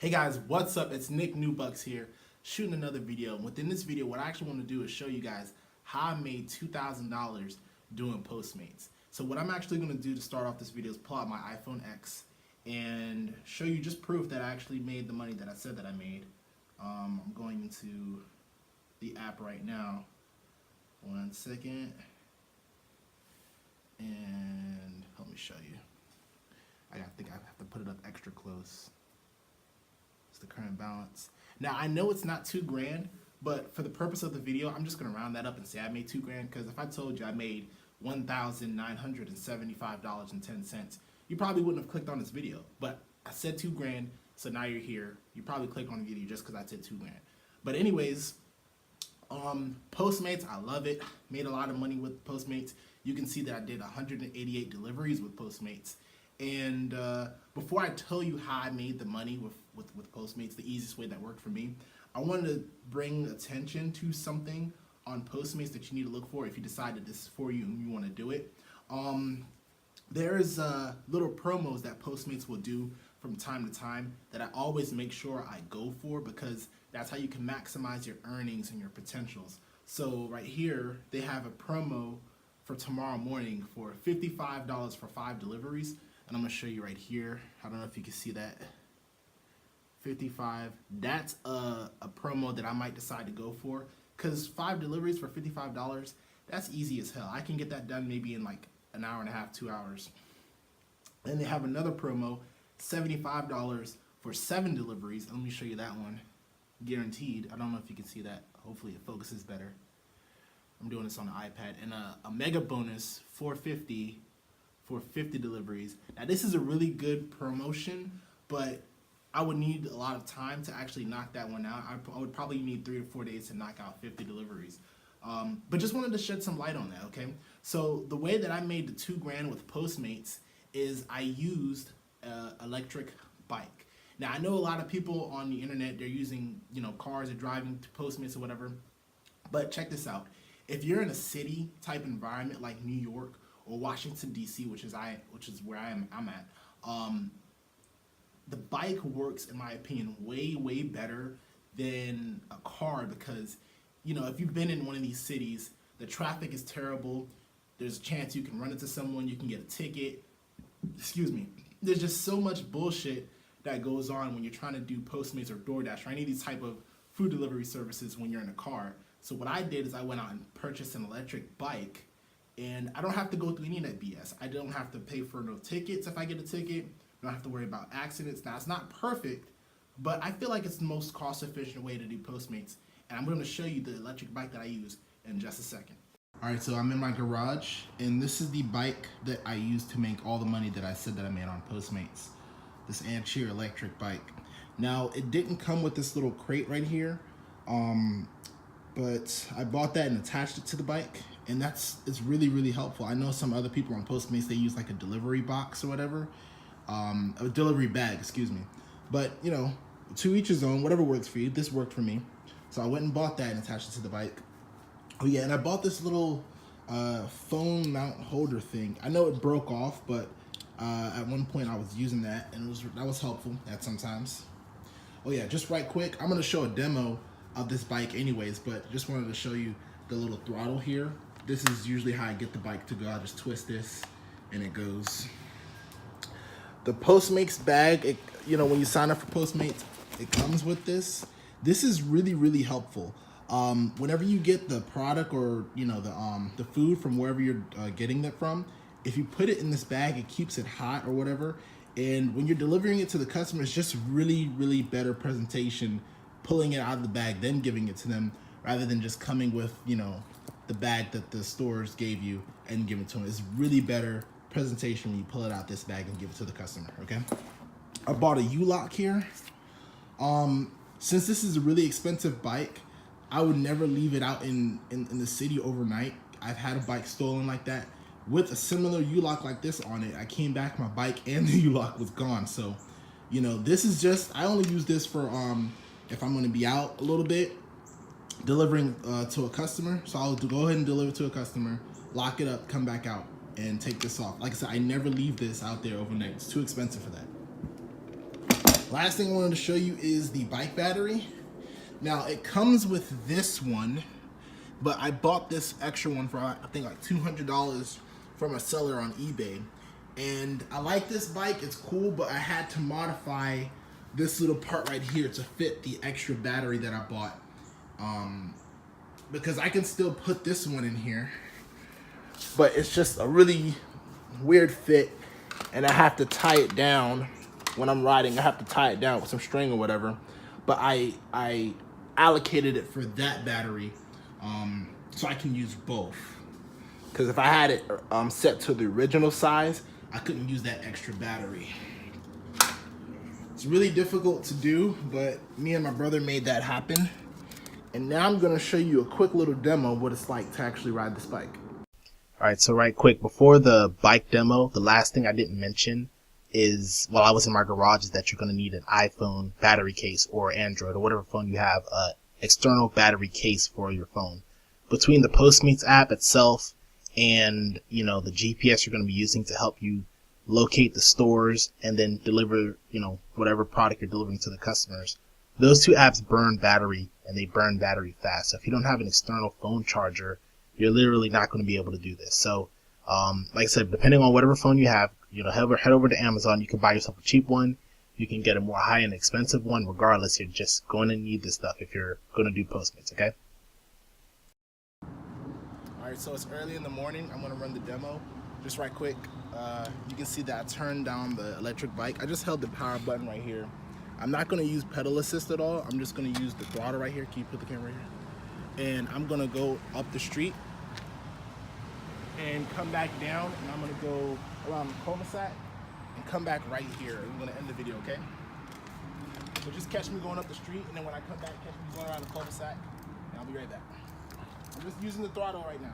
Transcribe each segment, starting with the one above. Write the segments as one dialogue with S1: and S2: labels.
S1: Hey guys, what's up? It's Nick Newbucks here, shooting another video. And within this video, what I actually want to do is show you guys how I made $2,000 doing Postmates. So what I'm actually going to do to start off this video is pull out my iPhone X and show you just proof that I actually made the money that I said that I made. I'm going into the app right now. 1 second. And let me show you. I think I have to put it up extra close. The current balance. Now I know it's not $2,000, but for the purpose of the video, I'm just gonna round that up and say I made $2,000, because if I told you I made $1,975.10, you probably wouldn't have clicked on this video. But I said $2,000, so now you're here. You probably click on the video just because I said $2,000. But anyways, Postmates, I love it. Made a lot of money with Postmates. You can see that I did 188 deliveries with Postmates. And before I tell you how I made the money with Postmates, the easiest way that worked for me, I wanted to bring attention to something on Postmates that you need to look for if you decide that this is for you and you want to do it. There's little promos that Postmates will do from time to time that I always make sure I go for, because that's how you can maximize your earnings and your potentials. So right here, they have a promo for tomorrow morning for $55 for 5 deliveries. And I'm going to show you right here. I don't know if you can see that. 55. That's a promo that I might decide to go for, because 5 deliveries for $55, that's easy as hell. I can get that done maybe in like an hour and a half, 2 hours. And they have another promo, $75 for 7 deliveries. Let me show you that one. Guaranteed. I don't know if you can see that. Hopefully it focuses better. I'm doing this on the iPad. And a mega bonus, $450 for 50 deliveries. Now this is a really good promotion, but I would need a lot of time to actually knock that one out. I would probably need 3 to 4 days to knock out 50 deliveries. But just wanted to shed some light on that, okay? So the way that I made the $2,000 with Postmates is I used an electric bike. Now I know a lot of people on the internet, they're using, cars or driving to Postmates or whatever. But check this out. If you're in a city type environment like New York or Washington D.C., which is where I'm at, the bike works, in my opinion, way better than a car, because if you've been in one of these cities, the traffic is terrible. There's a chance you can run into someone, you can get a ticket. Excuse me. There's just so much bullshit that goes on when you're trying to do Postmates or DoorDash or any of these type of food delivery services when you're in a car. So what I did is I went out and purchased an electric bike. And I don't have to go through any of that BS. I don't have to pay for no tickets if I get a ticket. I don't have to worry about accidents. Now, it's not perfect, but I feel like it's the most cost-efficient way to do Postmates. And I'm going to show you the electric bike that I use in just a second. All right, so I'm in my garage, and this is the bike that I used to make all the money that I said that I made on Postmates. This Ancheer electric bike. Now, it didn't come with this little crate right here, but I bought that and attached it to the bike. And it's really helpful. I know some other people on Postmates, they use like a delivery box or whatever, a delivery bag, excuse me. But to each his own, whatever works for you. This worked for me, so I went and bought that and attached it to the bike. Oh yeah, and I bought this little phone mount holder thing. I know it broke off, but at one point I was using that, and that was helpful at sometimes. Oh yeah, just right quick, I'm gonna show a demo of this bike anyways, but just wanted to show you the little throttle here. This is usually how I get the bike to go. I just twist this and it goes. The Postmates bag, when you sign up for Postmates, it comes with this. This is really helpful. Whenever you get the product or the food from wherever you're getting that from, if you put it in this bag, it keeps it hot or whatever. And when you're delivering it to the customer, it's just really better presentation, pulling it out of the bag, then giving it to them, rather than just coming with, the bag that the stores gave you and give it to them. It's really better presentation when you pull it out this bag and give it to the customer, okay? I bought a U-lock here. Since this is a really expensive bike, I would never leave it out in the city overnight. I've had a bike stolen like that with a similar U-lock like this on it. I came back, my bike and the U-lock was gone. So, this is just, I only use this for if I'm gonna be out a little bit, delivering to a customer. So I'll go ahead and deliver to a customer, lock it up, come back out, and take this off. Like I said, I never leave this out there overnight. It's too expensive for that. Last thing I wanted to show you is the bike battery. Now it comes with this one, but I bought this extra one for I think like $200 from a seller on eBay. And I like this bike, it's cool, but I had to modify this little part right here to fit the extra battery that I bought. Because I can still put this one in here, but it's just a really weird fit, and I have to tie it down when I'm riding. I have to tie it down with some string or whatever. But I allocated it for that battery, so I can use both. Because if I had it set to the original size, I couldn't use that extra battery. It's really difficult to do, but me and my brother made that happen. And now I'm gonna show you a quick little demo of what it's like to actually ride this bike.
S2: All right, so right quick, before the bike demo, the last thing I didn't mention is, while I was in my garage, is that you're going to need an iPhone battery case or Android or whatever phone you have, external battery case for your phone. Between the Postmates app itself and, you know, the GPS you're going to be using to help you locate the stores and then deliver, you know, whatever product you're delivering to the customers, those two apps burn battery, and they burn battery fast. So if you don't have an external phone charger, you're literally not going to be able to do this. So, like I said, depending on whatever phone you have, you know, head over to Amazon. You can buy yourself a cheap one. You can get a more high-end expensive one. Regardless, you're just going to need this stuff if you're going to do Postmates, okay?
S1: All right, so it's early in the morning. I'm going to run the demo. Just right quick, you can see that I turned down the electric bike. I just held the power button right here. I'm not going to use pedal assist at all. I'm just going to use the throttle right here. Can you put the camera right here? And I'm gonna go up the street and come back down, and I'm gonna go around the cul-de-sac and come back right here. I'm gonna end the video, okay? So just catch me going up the street, and then when I come back, catch me going around the cul-de-sac, and I'll be right back. I'm just using the throttle right now.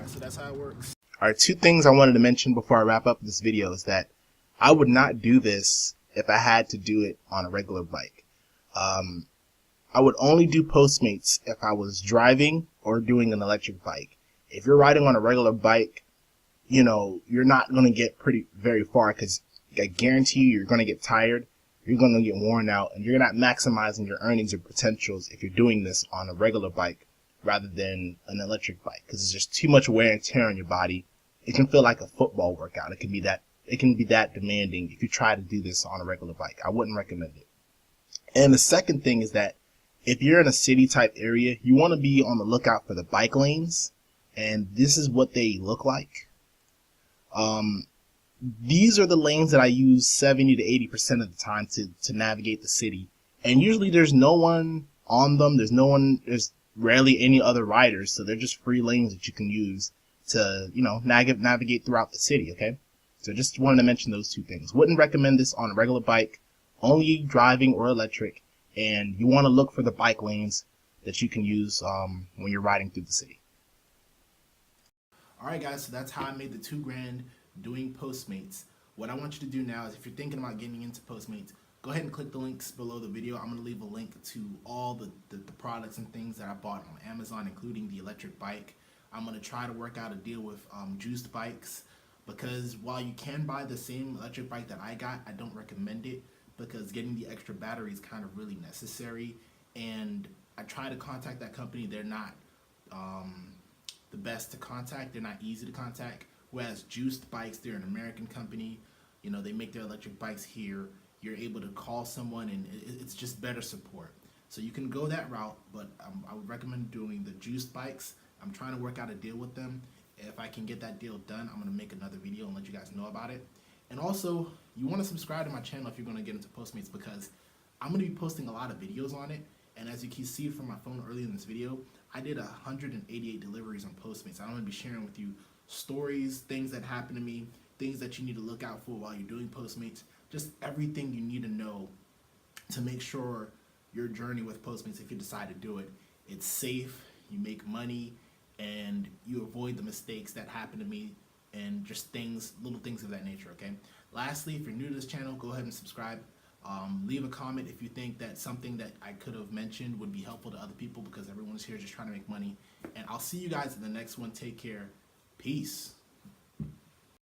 S1: So that's how it works.
S2: All right, two things I wanted to mention before I wrap up this video is that I would not do this if I had to do it on a regular bike. I would only do Postmates if I was driving or doing an electric bike. If you're riding on a regular bike, you know, you're not going to get very far, because I guarantee you're going to get tired, you're going to get worn out, and you're not maximizing your earnings or potentials if you're doing this on a regular bike rather than an electric bike, because it's just too much wear and tear on your body. It can feel like a football workout. It can be that demanding if you try to do this on a regular bike. I wouldn't recommend it. And the second thing is that if you're in a city type area, you want to be on the lookout for the bike lanes, and this is what they look like. These are the lanes that I use 70 to 80% of the time to navigate the city, and usually there's no one on them. There's rarely any other riders, so they're just free lanes that you can use to, you know, navigate throughout the city, okay? So just wanted to mention those two things. Wouldn't recommend this on a regular bike, only driving or electric, and you want to look for the bike lanes that you can use when you're riding through the city.
S1: All right, guys, so that's how I made the $2,000 doing Postmates. What I want you to do now is, if you're thinking about getting into Postmates, go ahead and click the links below the video. I'm going to leave a link to all the products and things that I bought on Amazon, including the electric bike. I'm going to try to work out a deal with Juiced Bikes, because while you can buy the same electric bike that I got, I don't recommend it, because getting the extra battery is kind of really necessary. And I try to contact that company. They're not the best to contact. They're not easy to contact. Whereas Juiced Bikes, they're an American company. You know, they make their electric bikes here. You're able to call someone, and it's just better support. So you can go that route, but I would recommend doing the Juiced Bikes. I'm trying to work out a deal with them, If I can get that deal done, I'm gonna make another video and let you guys know about it. And also, you want to subscribe to my channel if you're going to get into Postmates, because I'm going to be posting a lot of videos on it. And as you can see from my phone earlier in this video, I did 188 deliveries on Postmates. I'm going to be sharing with you stories, things that happened to me, things that you need to look out for while you're doing Postmates, just everything you need to know to make sure your journey with Postmates, if you decide to do it, it's safe, you make money, and you avoid the mistakes that happened to me and just things, little things of that nature, okay? Lastly, if you're new to this channel, go ahead and subscribe. Leave a comment if you think that something that I could have mentioned would be helpful to other people, because everyone's here just trying to make money. And I'll see you guys in the next one. Take care. Peace.